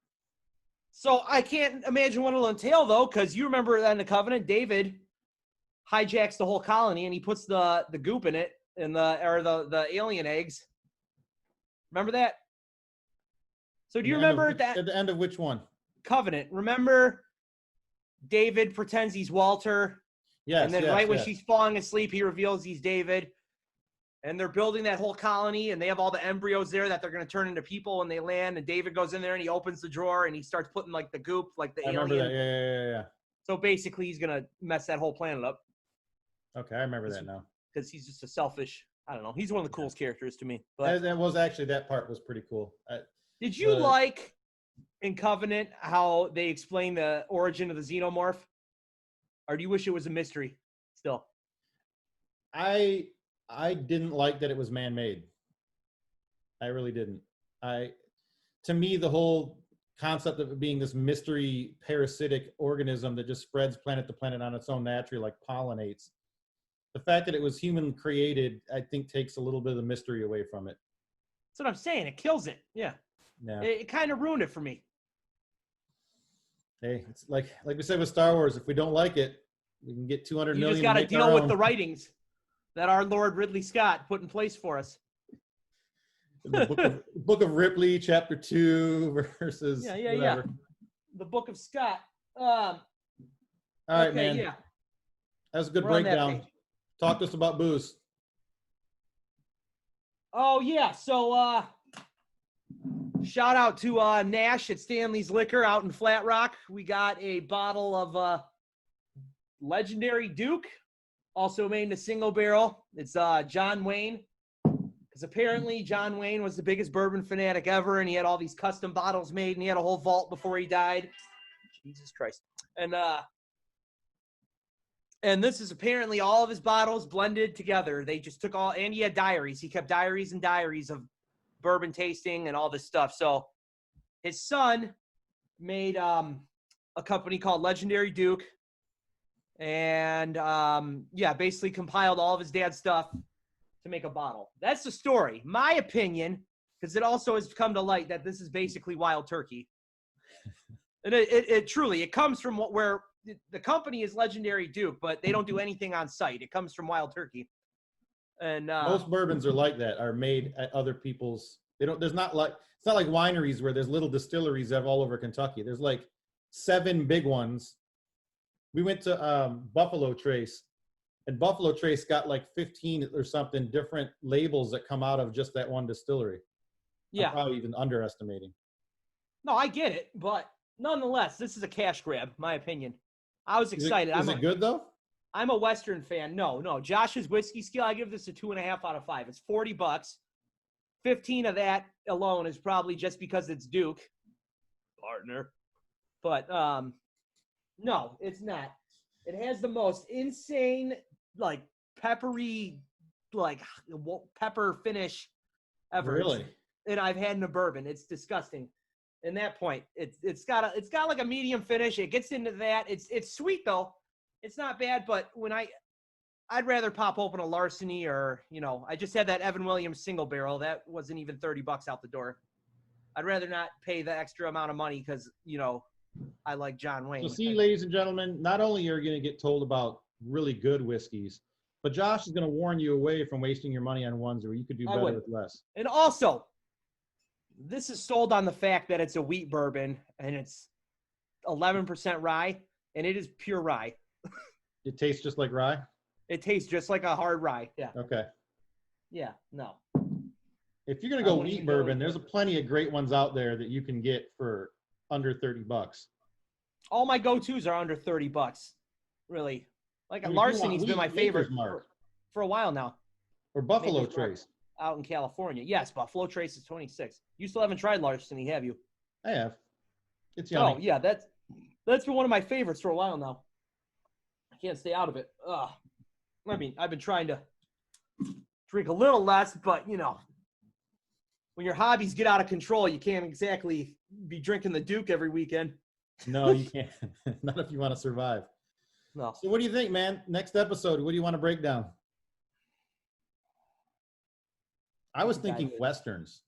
So I can't imagine what it'll entail, though, because you remember that in the Covenant, David hijacks the whole colony and he puts the goop in it, and the alien eggs. Remember that? So do you remember that At the end of which one? Covenant? Remember David pretends he's Walter, Yes. and then when she's falling asleep, he reveals he's David. And they're building that whole colony, and they have all the embryos there that they're going to turn into people when they land. And David goes in there and he opens the drawer and he starts putting like the goop, like the I alien. remember that. Yeah. So basically, he's going to mess that whole planet up Okay, I remember that now. because he's just a selfish. I don't know. He's one of the coolest characters to me. But That was actually, that part was pretty cool. did you like in Covenant how they explain the origin of the xenomorph, or do you wish it was a mystery still? I didn't like that it was man-made. I really didn't. To me, the whole concept of it being this mystery parasitic organism that just spreads planet to planet on its own naturally, like pollinates. The fact that it was human created, I think, takes a little bit of the mystery away from it. That's what I'm saying. It kills it. Yeah. It kind of ruined it for me. Hey, it's like we said with Star Wars, if we don't like it, we can get 200 You million. just got to and make our deal with own. the writings that our Lord Ridley Scott put in place for us. The book of Ripley, chapter 2 versus whatever. The Book of Scott. All right, Okay, man. yeah. That was a good We're on that breakdown. page. Talk to us about booze. Oh, yeah. So, shout out to Nash at Stanley's Liquor out in Flat Rock. We got a bottle of Legendary Duke, also made in a single barrel. It's John Wayne, because Because apparently John Wayne was the biggest bourbon fanatic ever, and he had all these custom bottles made, and he had a whole vault before he died. Jesus Christ. And this is apparently all of his bottles blended together. They just took all, and he had diaries. He kept diaries and diaries of bourbon tasting and all this stuff. So his son made a company called Legendary Duke, and basically compiled all of his dad's stuff to make a bottle. That's the story. My opinion, because it also has come to light that this is basically Wild Turkey. And it truly, it comes from where the company is Legendary Duke, but they don't do anything on site. It comes from Wild Turkey. And most bourbons are like that, are made at other people's. It's not like wineries where there's little distilleries all over Kentucky. There's like 7 big ones. We went to Buffalo Trace, and Buffalo Trace got like 15 or something different labels that come out of just that one distillery. Yeah. I'm probably even underestimating. No, I get it, but nonetheless, this is a cash grab, my opinion. I was excited. Is it good though? I'm a Western fan. No. Josh's whiskey skill, I give this a 2.5 out of 5. It's $40. 15 of that alone is probably just because it's Duke, partner. But no, it's not. It has the most insane, like peppery, like pepper finish ever. Really? And I've had in a bourbon. It's disgusting. In that point, it's got like a medium finish. It gets into that. It's sweet though. It's not bad, but when I'd rather pop open a Larceny, or I just had that Evan Williams single barrel that wasn't even $30 out the door. I'd rather not pay the extra amount of money because I like John Wayne. So see, ladies and gentlemen, not only are you going to get told about really good whiskeys, but Josh is going to warn you away from wasting your money on ones where you could do better with less. And also, this is sold on the fact that it's a wheat bourbon and it's 11% rye, and it is pure rye. It tastes just like rye? It tastes just like a hard rye. Yeah. Okay. Yeah, no. If you're going to go wheat bourbon, there's plenty of great ones out there that you can get for under $30. All my go-tos are under $30, really. Like Larceny's been my favorite for a while now. Or Buffalo Trace. Out in California. Yes, Buffalo Trace is 26. You still haven't tried Larceny, have you? I have. It's yummy. Oh, yeah, that's been one of my favorites for a while now. I can't stay out of it. I mean, I've been trying to drink a little less, but, when your hobbies get out of control, you can't exactly be drinking the Duke every weekend. No, you can't. Not if you want to survive. No. So what do you think, man? Next episode, what do you want to break down? I was thinking Westerns.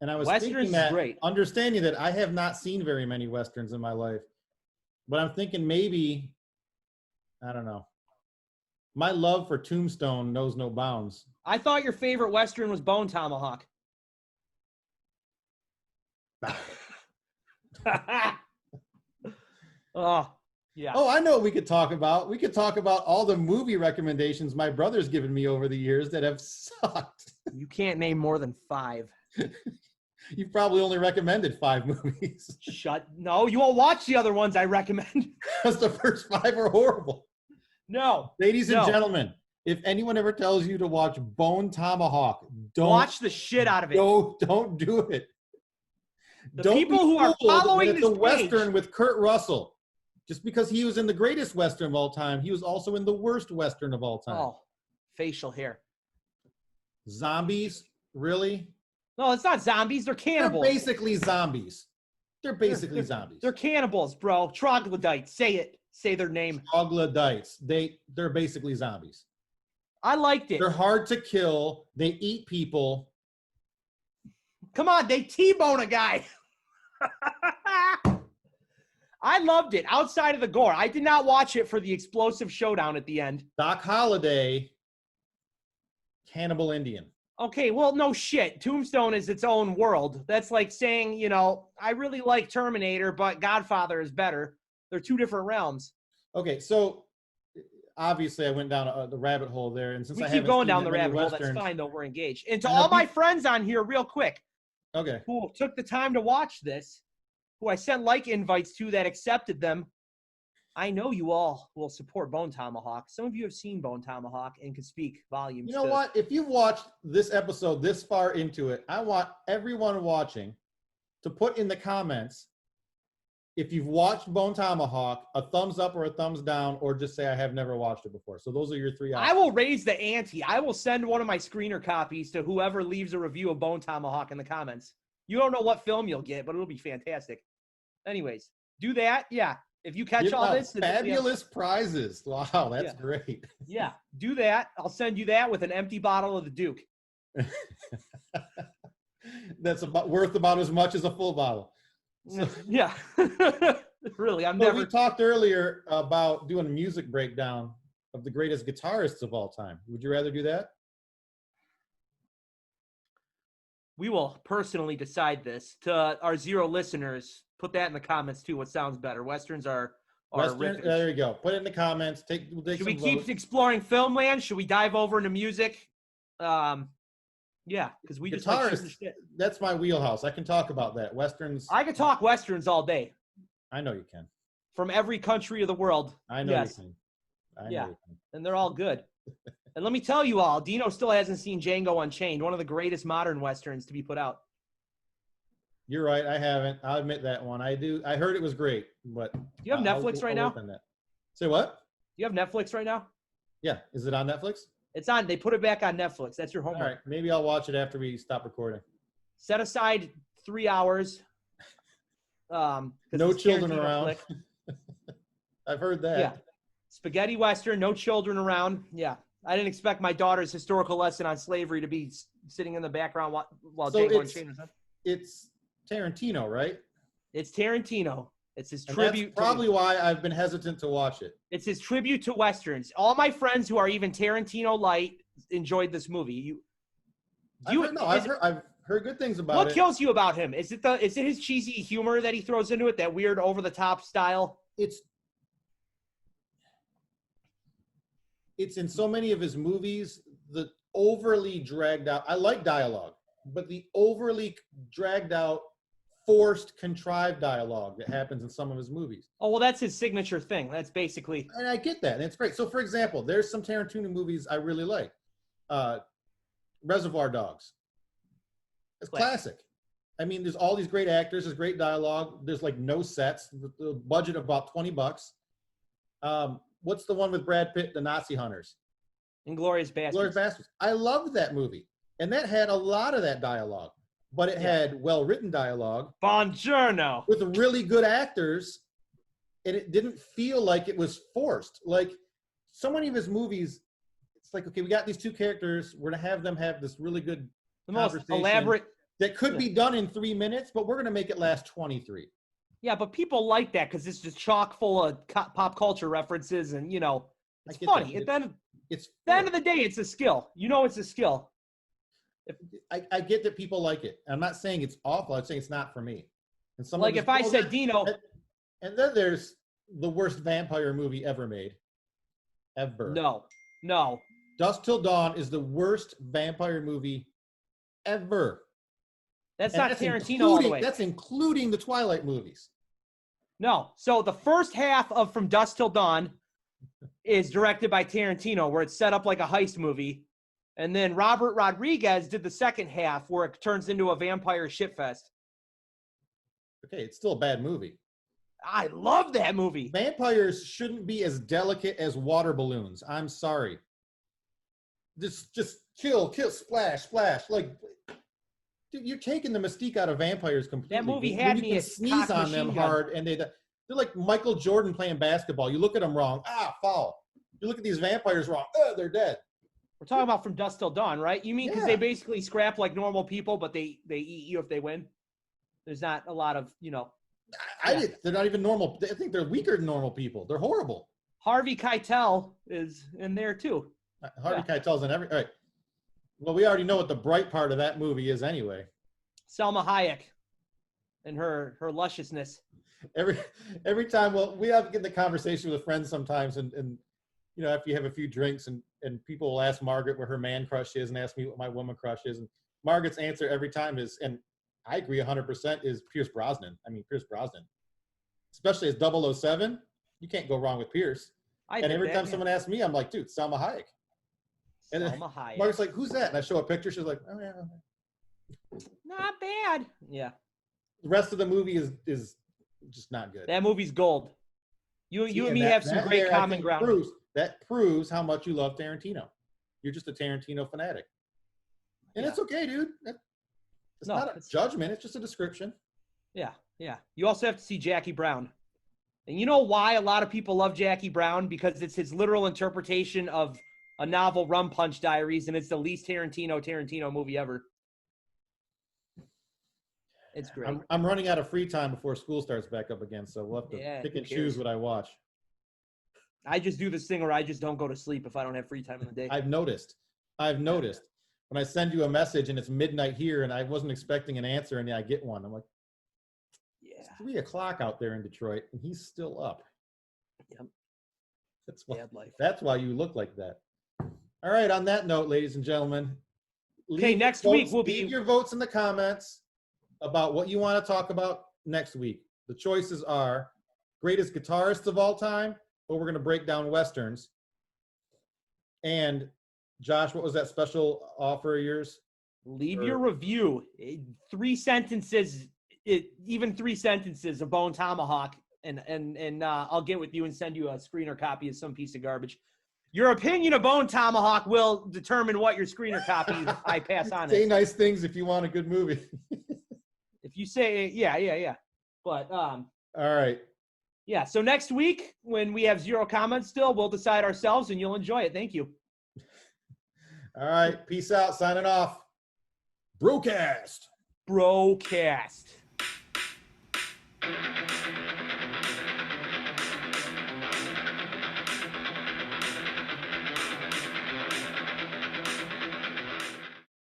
And I was thinking that, understanding that I have not seen very many Westerns in my life. But I'm thinking maybe, I don't know. My love for Tombstone knows no bounds. I thought your favorite Western was Bone Tomahawk. Oh, yeah. Oh, I know what we could talk about. We could talk about all the movie recommendations my brother's given me over the years that have sucked. You can't name more than 5. You've probably only recommended 5 movies. No, you won't watch the other ones I recommend. Because the first 5 are horrible. No. Ladies and gentlemen, if anyone ever tells you to watch Bone Tomahawk, don't watch the shit out of it. Don't do it. The people who are following this page, it's a Western with Kurt Russell. Just because he was in the greatest Western of all time, he was also in the worst Western of all time. Oh, facial hair. Zombies? Really? No, it's not zombies. They're cannibals. They're basically zombies. They're zombies. They're cannibals, bro. Troglodytes. Say it. Say their name. Troglodytes. They're basically zombies. I liked it. They're hard to kill. They eat people. Come on, they T-bone a guy. I loved it. Outside of the gore, I did not watch it for the explosive showdown at the end. Doc Holliday, Cannibal Indian. Okay, well, no shit. Tombstone is its own world. That's like saying, I really like Terminator, but Godfather is better. They're 2 different realms. Okay, so obviously I went down the rabbit hole there, and since we I keep going down the rabbit hole, that's fine though. We're engaged. And to all my friends on here, real quick, who took the time to watch this, who I sent like invites to that accepted them, I know you all will support Bone Tomahawk. Some of you have seen Bone Tomahawk and can speak volumes. You know what? If you've watched this episode this far into it, I want everyone watching to put in the comments, if you've watched Bone Tomahawk, a thumbs up or a thumbs down, or just say I have never watched it before. So those are your 3 options. I will raise the ante. I will send one of my screener copies to whoever leaves a review of Bone Tomahawk in the comments. You don't know what film you'll get, but it'll be fantastic. Anyways, do that. Yeah. If you catch Give all out this. fabulous prizes. Wow, that's great. Yeah, do that. I'll send you that with an empty bottle of the Duke. That's worth about as much as a full bottle. So, yeah. Really, We talked earlier about doing a music breakdown of the greatest guitarists of all time. Would you rather do that? We will personally decide this. To our 0 listeners, put that in the comments too. What sounds better? Westerns are riffage. There you go. Put it in the comments. We'll Should we keep exploring film land? Should we dive over into music? Yeah, because we just like shooting shit. That's my wheelhouse. I can talk about that. Westerns. I could talk Westerns all day. I know you can. From every country of the world. I know you can. I know you can. And they're all good. And let me tell you all, Dino still hasn't seen Django Unchained, one of the greatest modern Westerns to be put out. You're right. I haven't. I'll admit that one. I do. I heard it was great, but. Do you have Netflix right now? Say what? You have Netflix right now? Yeah. Is it on Netflix? It's on. They put it back on Netflix. That's your homework. All right. Maybe I'll watch it after we stop recording. Set aside 3 hours. No children around. I've heard that. Yeah. Spaghetti Western, no children around. Yeah. I didn't expect my daughter's historical lesson on slavery to be sitting in the background while Django Unchained was on. It's Tarantino, right? It's Tarantino. It's his And tribute. That's probably why I've been hesitant to watch it. It's his tribute to Westerns. All my friends who are even Tarantino light enjoyed this movie. I've heard good things about it. What kills you about him? Is it his cheesy humor that he throws into it? That weird over the top style? It's in so many of his movies, the overly dragged out. I like dialogue, but the overly dragged out, forced, contrived dialogue that happens in some of his movies. Oh, well, that's his signature thing. That's basically. And I get that. And it's great. So, for example, there's some Tarantino movies I really like. Reservoir Dogs. It's classic. I mean, there's all these great actors. There's great dialogue. There's like no sets. The budget of about $20. What's the one with Brad Pitt, the Nazi hunters? Inglourious Basterds. Inglourious Basterds. I loved that movie. And that had a lot of that dialogue. But it had well-written dialogue. Buongiorno. With really good actors. And it didn't feel like it was forced. Like, so many of his movies, it's like, okay, we got these two characters. We're going to have them have this really good conversation. Most elaborate. That could be done in 3 minutes, but we're going to make it last 23. Yeah, but people like that because it's just chock full of pop culture references, and it's funny. At the end of the day, it's a skill. It's a skill. I get that people like it. I'm not saying it's awful. I'm saying it's not for me. And some like if I said Dino, and then there's the worst vampire movie ever made. Ever. No. Dusk Till Dawn is the worst vampire movie ever. That's not Tarantino all the way. That's including the Twilight movies. No. So the first half of From Dusk Till Dawn is directed by Tarantino, where it's set up like a heist movie. And then Robert Rodriguez did the second half, where it turns into a vampire shitfest. Okay, it's still a bad movie. I love that movie. Vampires shouldn't be as delicate as water balloons. I'm sorry. Just kill, splash. Like, dude, you're taking the mystique out of vampires completely. That movie had me sneeze on them hard, and they're like Michael Jordan playing basketball. You look at them wrong, foul. You look at these vampires wrong, they're dead. We're talking about From Dusk Till Dawn, right? You mean because they basically scrap like normal people, but they eat you if they win? There's not a lot of, They're not even normal. I think they're weaker than normal people. They're horrible. Harvey Keitel is in there too. Harvey Keitel's in every. All right. Well, we already know what the bright part of that movie is anyway. Selma Hayek and her lusciousness. Every time, we have to get in the conversation with friends sometimes, and after you have a few drinks, and people will ask Margaret what her man crush is and ask me what my woman crush is. And Margaret's answer every time is, and I agree 100%, is Pierce Brosnan. I mean, Pierce Brosnan. Especially as 007. You can't go wrong with Pierce. And every time someone asks me, I'm like, dude, Salma Hayek. And Salma Hayek. Mark's like, who's that? And I show a picture. She's like, oh yeah. Not bad. Yeah. The rest of the movie is just not good. That movie's gold. You and me have some great common ground. That proves how much you love Tarantino. You're just a Tarantino fanatic. And it's okay, dude. It's not a judgment. It's just a description. Yeah, yeah. You also have to see Jackie Brown. And you know why a lot of people love Jackie Brown? Because it's his literal interpretation of a novel, Rum Punch Diaries, and it's the least Tarantino movie ever. It's great. I'm running out of free time before school starts back up again, so we'll have to pick and choose what I watch. I just do this thing where I just don't go to sleep if I don't have free time in the day. I've noticed. When I send you a message and it's midnight here and I wasn't expecting an answer and I get one, I'm like, it's 3 o'clock out there in Detroit and he's still up. Yep. That's why you look like that. All right. On that note, ladies and gentlemen, next week we'll leave your votes in the comments about what you want to talk about next week. The choices are greatest guitarists of all time, but we're going to break down Westerns. And Josh, what was that special offer of yours? Leave your review. 3 sentences, even 3 sentences of Bone Tomahawk, and I'll get with you and send you a screener copy of some piece of garbage. Your opinion of Bone Tomahawk will determine what your screener copy I pass on. Say nice things if you want a good movie. If you say, yeah. But, all right. Yeah, so next week, when we have 0 comments still, we'll decide ourselves, and you'll enjoy it. Thank you. All right, peace out. Signing off. Brocast.